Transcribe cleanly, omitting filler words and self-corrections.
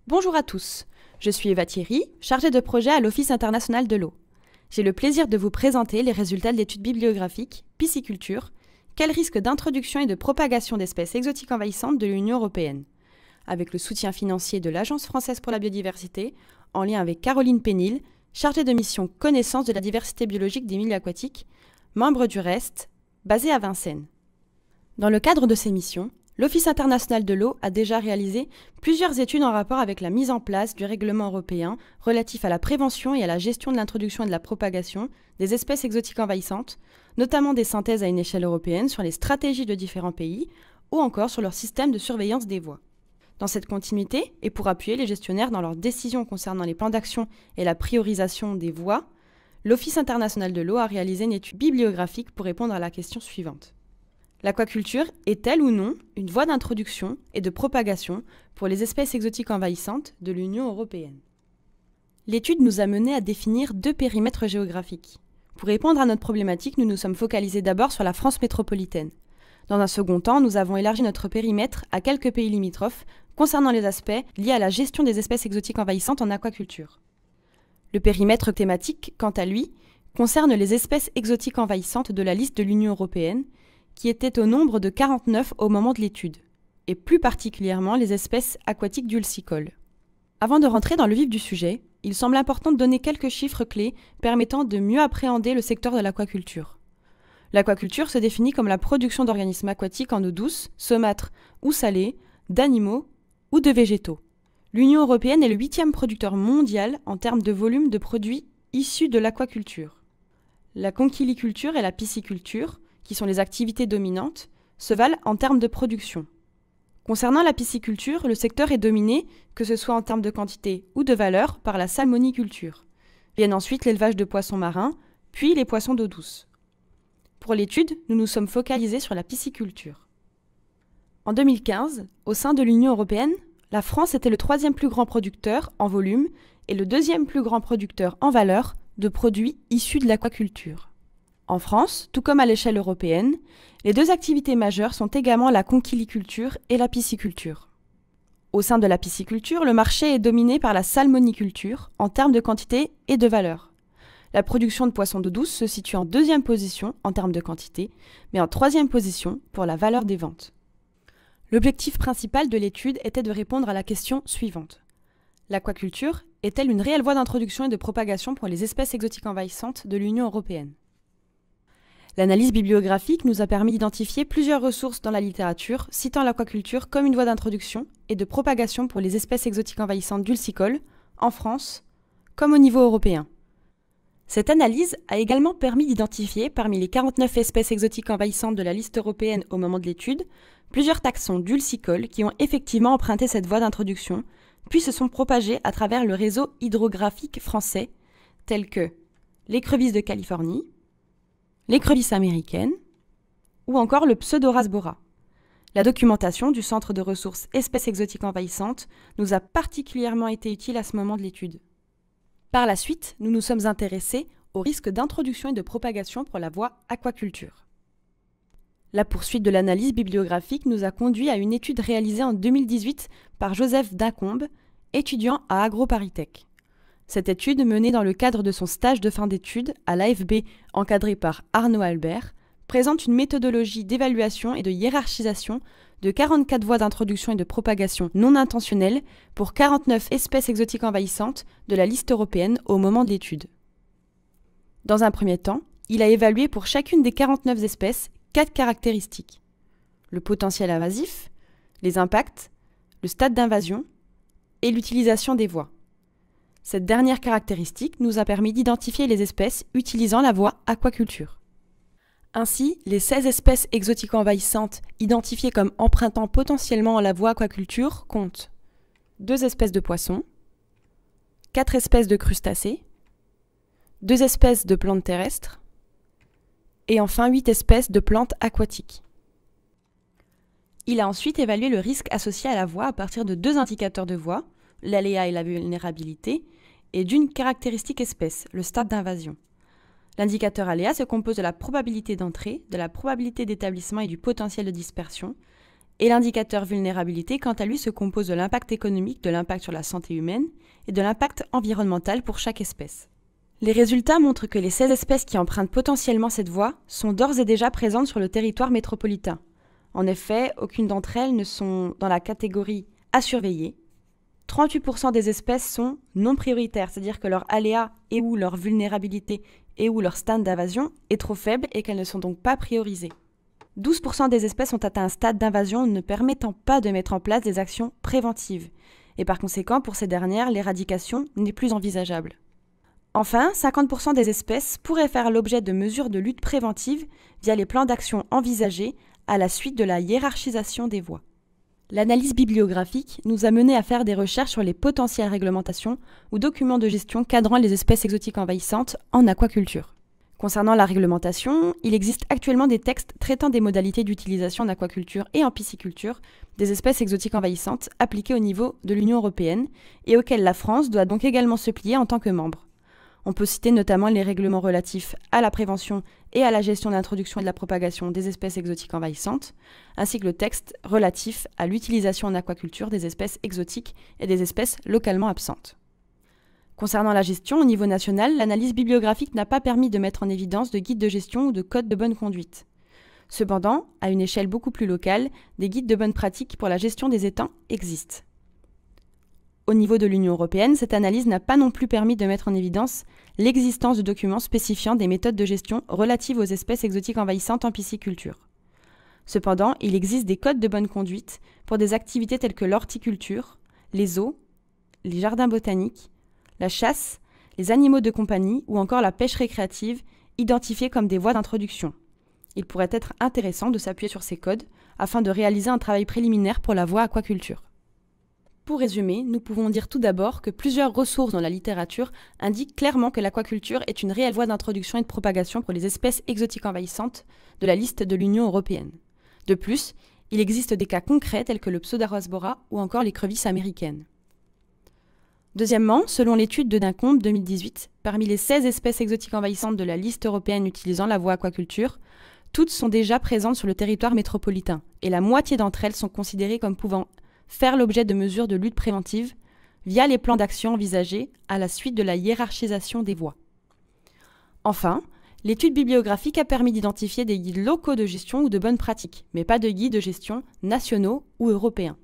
Bonjour à tous, je suis Eva Thierry, chargée de projet à l'Office international de l'eau. J'ai le plaisir de vous présenter les résultats de l'étude bibliographique Pisciculture, quel risque d'introduction et de propagation d'espèces exotiques envahissantes de l'Union européenne, avec le soutien financier de l'Agence française pour la biodiversité, en lien avec Caroline Pénil, chargée de mission connaissance de la diversité biologique des milieux aquatiques, membre du REST, basée à Vincennes. Dans le cadre de ces missions, l'Office international de l'eau a déjà réalisé plusieurs études en rapport avec la mise en place du règlement européen relatif à la prévention et à la gestion de l'introduction et de la propagation des espèces exotiques envahissantes, notamment des synthèses à une échelle européenne sur les stratégies de différents pays ou encore sur leur système de surveillance des voies. Dans cette continuité, et pour appuyer les gestionnaires dans leurs décisions concernant les plans d'action et la priorisation des voies, l'Office international de l'eau a réalisé une étude bibliographique pour répondre à la question suivante. L'aquaculture est-elle ou non une voie d'introduction et de propagation pour les espèces exotiques envahissantes de l'Union européenne? L'étude nous a mené à définir deux périmètres géographiques. Pour répondre à notre problématique, nous nous sommes focalisés d'abord sur la France métropolitaine. Dans un second temps, nous avons élargi notre périmètre à quelques pays limitrophes concernant les aspects liés à la gestion des espèces exotiques envahissantes en aquaculture. Le périmètre thématique, quant à lui, concerne les espèces exotiques envahissantes de la liste de l'Union européenne, qui était au nombre de 49 au moment de l'étude, et plus particulièrement les espèces aquatiques dulcicoles. Avant de rentrer dans le vif du sujet, il semble important de donner quelques chiffres clés permettant de mieux appréhender le secteur de l'aquaculture. L'aquaculture se définit comme la production d'organismes aquatiques en eau douce, saumâtre ou salée, d'animaux ou de végétaux. L'Union européenne est le 8e producteur mondial en termes de volume de produits issus de l'aquaculture. La conchiliculture et la pisciculture, qui sont les activités dominantes, se valent en termes de production. Concernant la pisciculture, le secteur est dominé, que ce soit en termes de quantité ou de valeur, par la salmoniculture. Viennent ensuite l'élevage de poissons marins, puis les poissons d'eau douce. Pour l'étude, nous nous sommes focalisés sur la pisciculture. En 2015, au sein de l'Union européenne, la France était le 3e plus grand producteur en volume et le 2e plus grand producteur en valeur de produits issus de l'aquaculture. En France, tout comme à l'échelle européenne, les deux activités majeures sont également la conchiliculture et la pisciculture. Au sein de la pisciculture, le marché est dominé par la salmoniculture en termes de quantité et de valeur. La production de poissons d'eau douce se situe en 2e position en termes de quantité, mais en 3e position pour la valeur des ventes. L'objectif principal de l'étude était de répondre à la question suivante. L'aquaculture est-elle une réelle voie d'introduction et de propagation pour les espèces exotiques envahissantes de l'Union européenne? L'analyse bibliographique nous a permis d'identifier plusieurs ressources dans la littérature citant l'aquaculture comme une voie d'introduction et de propagation pour les espèces exotiques envahissantes dulcicoles, en France, comme au niveau européen. Cette analyse a également permis d'identifier, parmi les 49 espèces exotiques envahissantes de la liste européenne au moment de l'étude, plusieurs taxons dulcicoles qui ont effectivement emprunté cette voie d'introduction, puis se sont propagés à travers le réseau hydrographique français, tels que l'écrevisse de Californie, l'écrevisse américaine, ou encore le Pseudoras bora. La documentation du Centre de ressources espèces exotiques envahissantes nous a particulièrement été utile à ce moment de l'étude. Par la suite, nous nous sommes intéressés aux risques d'introduction et de propagation pour la voie aquaculture. La poursuite de l'analyse bibliographique nous a conduit à une étude réalisée en 2018 par Joseph Dacombe, étudiant à AgroParisTech. Cette étude, menée dans le cadre de son stage de fin d'études à l'AFB encadré par Arnaud Albert, présente une méthodologie d'évaluation et de hiérarchisation de 44 voies d'introduction et de propagation non intentionnelles pour 49 espèces exotiques envahissantes de la liste européenne au moment de l'étude. Dans un premier temps, il a évalué pour chacune des 49 espèces 4 caractéristiques: le potentiel invasif, les impacts, le stade d'invasion et l'utilisation des voies. Cette dernière caractéristique nous a permis d'identifier les espèces utilisant la voie aquaculture. Ainsi, les 16 espèces exotiques envahissantes identifiées comme empruntant potentiellement la voie aquaculture comptent 2 espèces de poissons, 4 espèces de crustacés, 2 espèces de plantes terrestres et enfin 8 espèces de plantes aquatiques. Il a ensuite évalué le risque associé à la voie à partir de 2 indicateurs de voie, l'aléa et la vulnérabilité, et d'une caractéristique espèce, le stade d'invasion. L'indicateur aléa se compose de la probabilité d'entrée, de la probabilité d'établissement et du potentiel de dispersion, Et l'indicateur vulnérabilité, quant à lui, se compose de l'impact économique, de l'impact sur la santé humaine et de l'impact environnemental pour chaque espèce. Les résultats montrent que les 16 espèces qui empruntent potentiellement cette voie sont d'ores et déjà présentes sur le territoire métropolitain. En effet, aucune d'entre elles ne sont dans la catégorie à surveiller. 38% des espèces sont non prioritaires, c'est-à-dire que leur aléa et ou leur vulnérabilité et ou leur stade d'invasion est trop faible et qu'elles ne sont donc pas priorisées. 12% des espèces ont atteint un stade d'invasion ne permettant pas de mettre en place des actions préventives. Et par conséquent, pour ces dernières, l'éradication n'est plus envisageable. Enfin, 50% des espèces pourraient faire l'objet de mesures de lutte préventive via les plans d'action envisagés à la suite de la hiérarchisation des voies. L'analyse bibliographique nous a mené à faire des recherches sur les potentielles réglementations ou documents de gestion cadrant les espèces exotiques envahissantes en aquaculture. Concernant la réglementation, il existe actuellement des textes traitant des modalités d'utilisation en aquaculture et en pisciculture des espèces exotiques envahissantes appliquées au niveau de l'Union européenne et auxquels la France doit donc également se plier en tant que membre. On peut citer notamment les règlements relatifs à la prévention et à la gestion de l'introduction et de la propagation des espèces exotiques envahissantes, ainsi que le texte relatif à l'utilisation en aquaculture des espèces exotiques et des espèces localement absentes. Concernant la gestion, au niveau national, l'analyse bibliographique n'a pas permis de mettre en évidence de guides de gestion ou de codes de bonne conduite. Cependant, à une échelle beaucoup plus locale, des guides de bonne pratique pour la gestion des étangs existent. Au niveau de l'Union européenne, cette analyse n'a pas non plus permis de mettre en évidence l'existence de documents spécifiant des méthodes de gestion relatives aux espèces exotiques envahissantes en pisciculture. Cependant, il existe des codes de bonne conduite pour des activités telles que l'horticulture, les zoos, les jardins botaniques, la chasse, les animaux de compagnie ou encore la pêche récréative, identifiés comme des voies d'introduction. Il pourrait être intéressant de s'appuyer sur ces codes afin de réaliser un travail préliminaire pour la voie aquaculture. Pour résumer, nous pouvons dire tout d'abord que plusieurs ressources dans la littérature indiquent clairement que l'aquaculture est une réelle voie d'introduction et de propagation pour les espèces exotiques envahissantes de la liste de l'Union européenne. De plus, il existe des cas concrets tels que le Pseudarosbora ou encore l'écrevisse américaine. Deuxièmement, selon l'étude de Duncombe 2018, parmi les 16 espèces exotiques envahissantes de la liste européenne utilisant la voie aquaculture, toutes sont déjà présentes sur le territoire métropolitain et la moitié d'entre elles sont considérées comme pouvant faire l'objet de mesures de lutte préventive via les plans d'action envisagés à la suite de la hiérarchisation des voies. Enfin, l'étude bibliographique a permis d'identifier des guides locaux de gestion ou de bonnes pratiques, mais pas de guides de gestion nationaux ou européens.